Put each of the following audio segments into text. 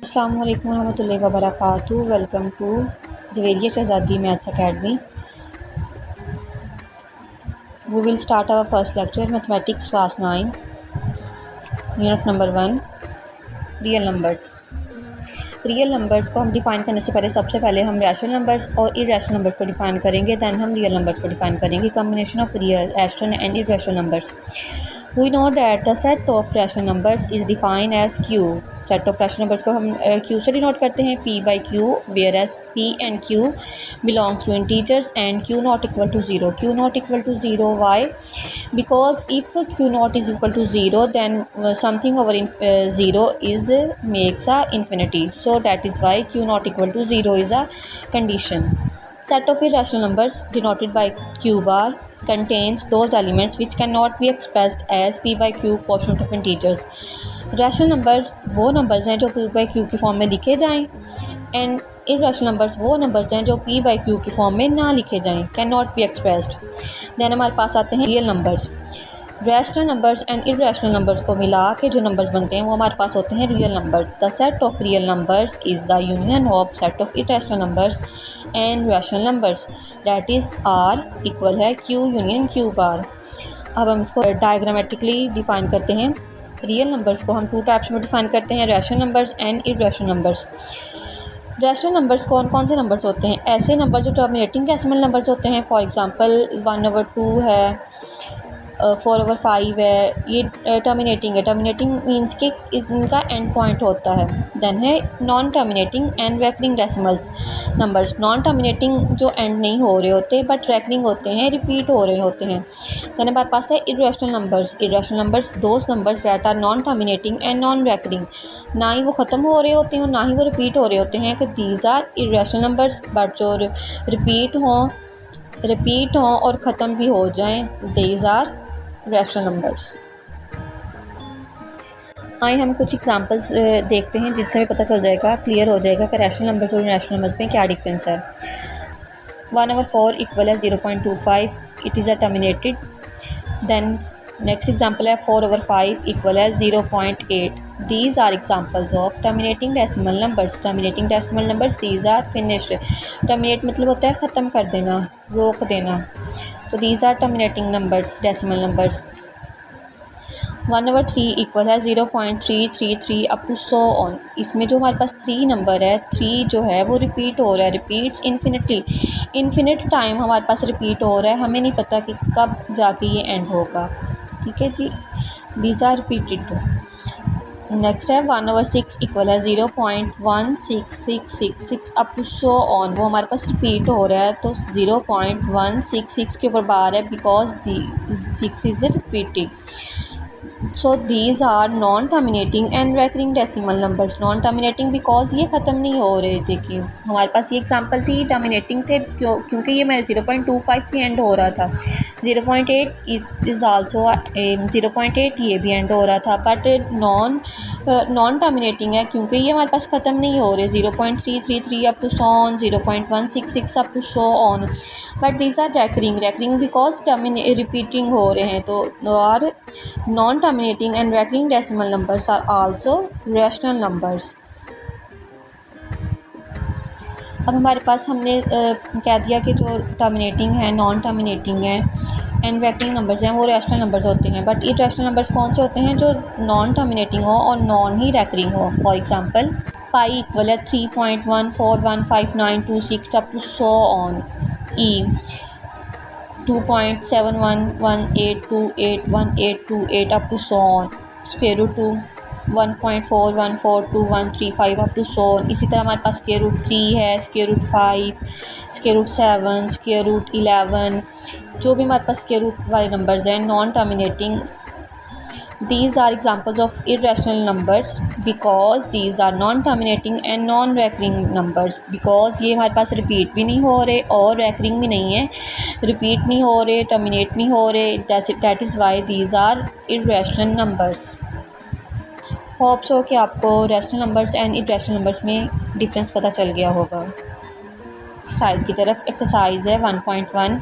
अस्सलाम वालेकुम रहमतुल्लाहि व बरकातुहू। Welcome to Javeria Shahzadi maths academy. We will start our first lecture mathematics class 9 unit number 1 real numbers. Real numbers को हम डिफ़ाइन करने से पहले सबसे पहले हम रैशनल नंबर्स और इरेशनल नंबर्स को डिफ़ाइन करेंगे, दैन हम रियल नंबर्स को डिफ़ाइन करेंगे। Combination of real, rational and irrational numbers. We know that the set of rational numbers is defined as Q. Set of rational numbers को हम Q से denote करते हैं, P by Q, whereas P and Q belongs to integers and Q not equal to 0. Q not equal to 0, why? Because if Q not is equal to 0, then something over 0 is makes a infinity. So that is why Q not equal to 0 is a condition. Set of irrational numbers denoted by Q bar contains those elements which cannot be expressed as P by Q quotient of integers. Rational numbers वो numbers हैं जो P by Q की form में लिखे जाएं and irrational numbers वो numbers हैं जो P by Q की फॉर्म में ना लिखे जाएं, can not be expressed. Then हमारे पास आते हैं real numbers. Rational numbers and irrational numbers को मिला के जो नंबर्स बनते हैं वो हमारे पास होते हैं real number. The set of real numbers is the union of set of irrational numbers and rational numbers, that is R equal है Q यूनियन Q बार। अब हम इसको डायग्रामेटिकली डिफ़ाइन करते हैं। रियल नंबर्स को हम टू टाइप्स में define करते हैं, rational numbers and irrational numbers. Rational numbers कौन कौन से नंबर्स होते हैं? ऐसे नंबर जो टर्मिनेटिंग डेसिमल नंबर्स होते हैं, फॉर एग्जांपल 1/2 है, 4/5 है, ये टर्मिनेटिंग है। टर्मिनेटिंग मींस कि इनका एंड पॉइंट होता है। देन है non terminating and recurring decimals numbers. Non terminating जो एंड नहीं हो रहे होते बट रेकरिंग होते हैं, रिपीट हो रहे होते हैं। देन हमारे पास है irrational numbers. Irrational numbers those numbers that are non terminating and non recurring, ना ही वो ख़त्म हो रहे होते हैं और ना ही वो रिपीट हो रहे होते हैं कि these are irrational numbers. But जो रिपीट हों और ख़त्म भी हो जाएं, दीज आर रैशनल नंबर्स। आइए हम कुछ एग्जांपल्स देखते हैं जिनसे हमें पता चल जाएगा, क्लियर हो जाएगा कि रैशनल नंबर्स और इरेशनल नंबर्स में क्या डिफरेंस है। 1/4 इक्वल है 0.25, it is a terminated. Then next example है 4/5 इक्वल है 0.8। These are examples of terminating decimal numbers. Terminating decimal numbers, these are finished. Terminate मतलब होता है ख़त्म कर देना, रोक देना। तो these are terminating numbers, decimal numbers. 1/3 equal है 0.333 अप टू सो ऑन। इसमें जो हमारे पास 3 नंबर है, 3 जो है वो रिपीट हो रहा है, रिपीट्स इन्फिनिटली। इन्फिनिट टाइम हमारे पास रिपीट हो रहा है, हमें नहीं पता कि कब जाके ये एंड होगा। ठीक है जी, दीज आर रिपीटेड। नेक्स्ट है 1/6 इक्वल है 0.16666 अप टू सो ऑन। वो हमारे पास रिपीट हो रहा है तो 0.166 के ऊपर बार है because the 6 is repeated. So these are non terminating and recurring decimal numbers. Non terminating because ये ख़त्म नहीं हो रहे थे कि हमारे पास ये एग्जांपल थी। टर्मिनेटिंग थे क्योंकि ये मेरे 0.25 की एंड हो रहा था। 0.8 इज़ आल्सो 0.8 ये भी एंड हो रहा था। बट नॉन टर्मिनेटिंग है क्योंकि ये हमारे पास ख़त्म नहीं हो रहे। 0.333 up to so on, 0.166 up to so on. But these are recurring because repeating हो रहे हैं। तो are non terminating and recurring decimal numbers are also rational numbers. अब हमारे पास हमने कह दिया कि जो टर्मिनेटिंग है, नॉन टर्मिनेटिंग है एंड रेकरिंग नंबर्स हैं वो रैशनल नंबर्स होते हैं। बट इरेशनल नंबर्स कौन से होते हैं? जो नॉन टर्मिनेटिंग हो और नॉन ही रेकरिंग हो। फॉर एग्जांपल पाई इक्वल है 3.141592 up to so on. E 2.7118281828 up to so on, square root 2 1.414235 up to so on। इसी तरह हमारे पास square root 3 है, square root 5, square root 7, square root 11। जो भी हमारे पास square root वाले नंबर्स हैं non terminating, these are examples of irrational numbers because these are non-terminating and non-recurring numbers। because ये हमारे पास रिपीट भी नहीं हो रहे और recurring भी नहीं है, रिपीट नहीं हो रहे, टर्मिनेट नहीं हो रहे। that is why these are irrational numbers। Hope so कि आपको rational numbers and irrational numbers में डिफरेंस पता चल गया होगा। एक्सरसाइज की तरफ। एक्सरसाइज है 1.1,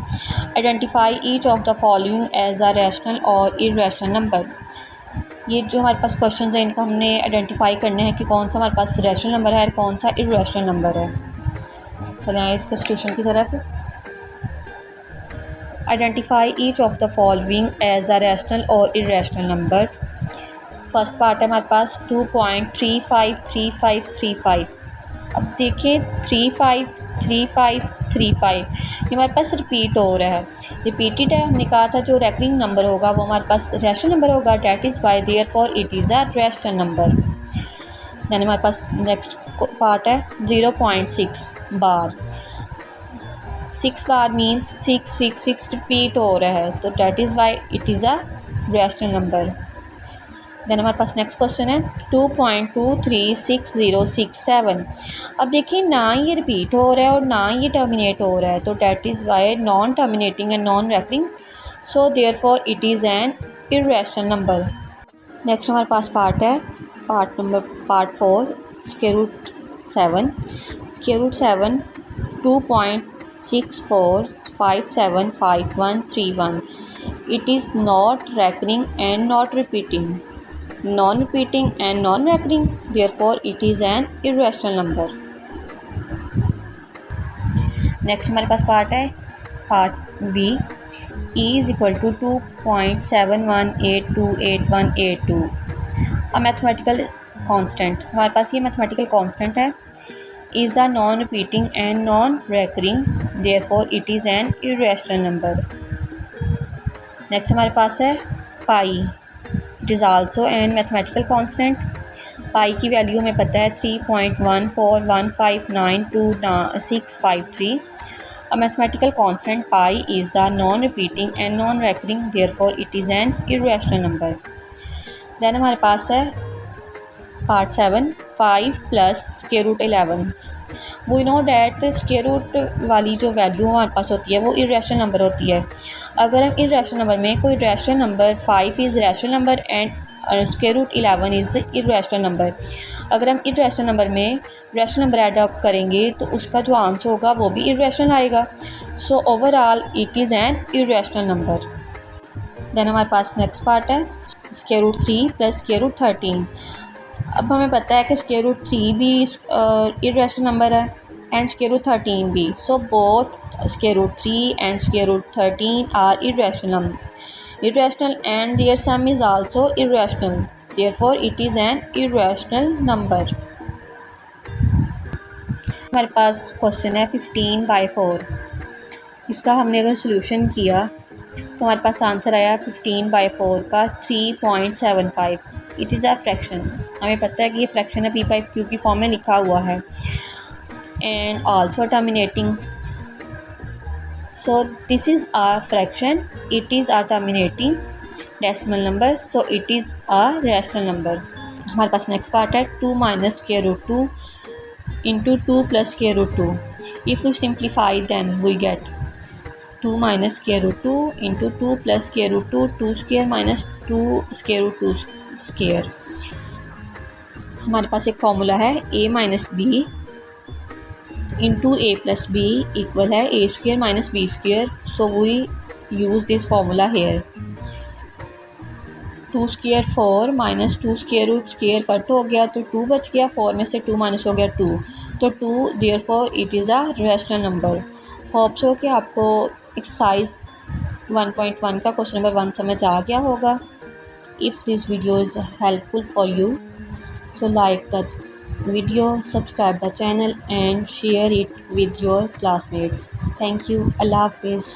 identify each of the following as a rational और इरेशनल नंबर। ये जो हमारे पास क्वेश्चन है इनको हमने आइडेंटिफाई करने हैं कि कौन सा हमारे पास रैशनल नंबर है और कौन सा इर्रेशनल नंबर है। चलें आए इसके सॉल्यूशन की तरफ। Identify each of the following as a rational और इर्रेशनल नंबर। फर्स्ट पार्ट है हमारे पास 2.353535। अब देखिए 353535 ये हमारे पास रिपीट हो रहा है, रिपीटेड है। हमने कहा था जो रैकरिंग नंबर होगा वो हमारे पास रैशनल नंबर होगा, that is why therefore it is a rational number. यानी हमारे पास नेक्स्ट पार्ट है 0.6 बार। 6 बार मीन्स 666 रिपीट हो रहा है, तो that is why it is a rational number. Then हमारे पास नेक्स्ट क्वेश्चन है 2.236067। अब देखिए ना ये रिपीट हो रहा है और ना ये टर्मिनेट हो रहा है, तो that is why non terminating and non recurring, so therefore it is an irrational number. Next हमारे पास पार्ट है part 4 √7। √7 2.64575131। it is not recurring and not repeating, non-repeating and non-recurring, therefore it is an irrational number। Next हमारे पास part है part B. e is equal to 2.71828182। A mathematical constant, हमारे पास ये mathematical constant है, is a non-repeating and non-recurring, therefore it is an irrational number। Next हमारे पास है pi, it is also an mathematical constant. Pi की value हमें पता है 3.141592653। A mathematical constant pi is a non repeating and non recurring, therefore it is an irrational number. Then हमारे पास है part 7 5 + √11। We know that square root वाली जो value हमारे पास होती है वो इर्रेशनल नंबर होती है। अगर हम इर्रेशनल नंबर में कोई rational number 5 is rational number and √11 is irrational number, अगर हम इर्रेशनल नंबर में रैशनल नंबर ऐड अप करेंगे तो उसका जो आंसर होगा वो भी इर्रेशनल आएगा, so overall it is an irrational number. Then हमारे पास नेक्स्ट पार्ट है √3 + √13। अब हमें पता है कि √3 भी इर्रेशनल नंबर है एंड √13 भी, so both √3 and √13 are irrational and their sum is also irrational, therefore it is an irrational number। हमारे पास क्वेश्चन है 15/4। इसका हमने अगर सोल्यूशन किया तो हमारे पास आंसर आया 15/4 का 3.75। इट इज़ अ फ्रैक्शन, हमें पता है कि ये फ्रैक्शन है p/q की फॉर्म में लिखा हुआ है and also terminating, so this is a fraction, it is a terminating decimal number, so it is a rational number। हमारे पास नेक्स्ट पार्ट है 2 - √2 into 2 + √2। if we simplify then we get 2 - √2 into 2 + √2, 2 square minus 2 √2 square। हमारे पास एक formula है a - b into a + b equal है a² - b², so we use this formula here। 2 square 4 minus 2 square root square cut हो गया तो 2 बच गया, 4 में से 2 माइनस हो गया 2, तो 2 therefore it is a rational number। Hope so कि आपको एक्सरसाइज 1.1 का क्वेश्चन नंबर 1 समझ आ गया होगा। If this video is helpful for you, so like the video, subscribe the channel and share it with your classmates। Thank you। Allah Hafiz।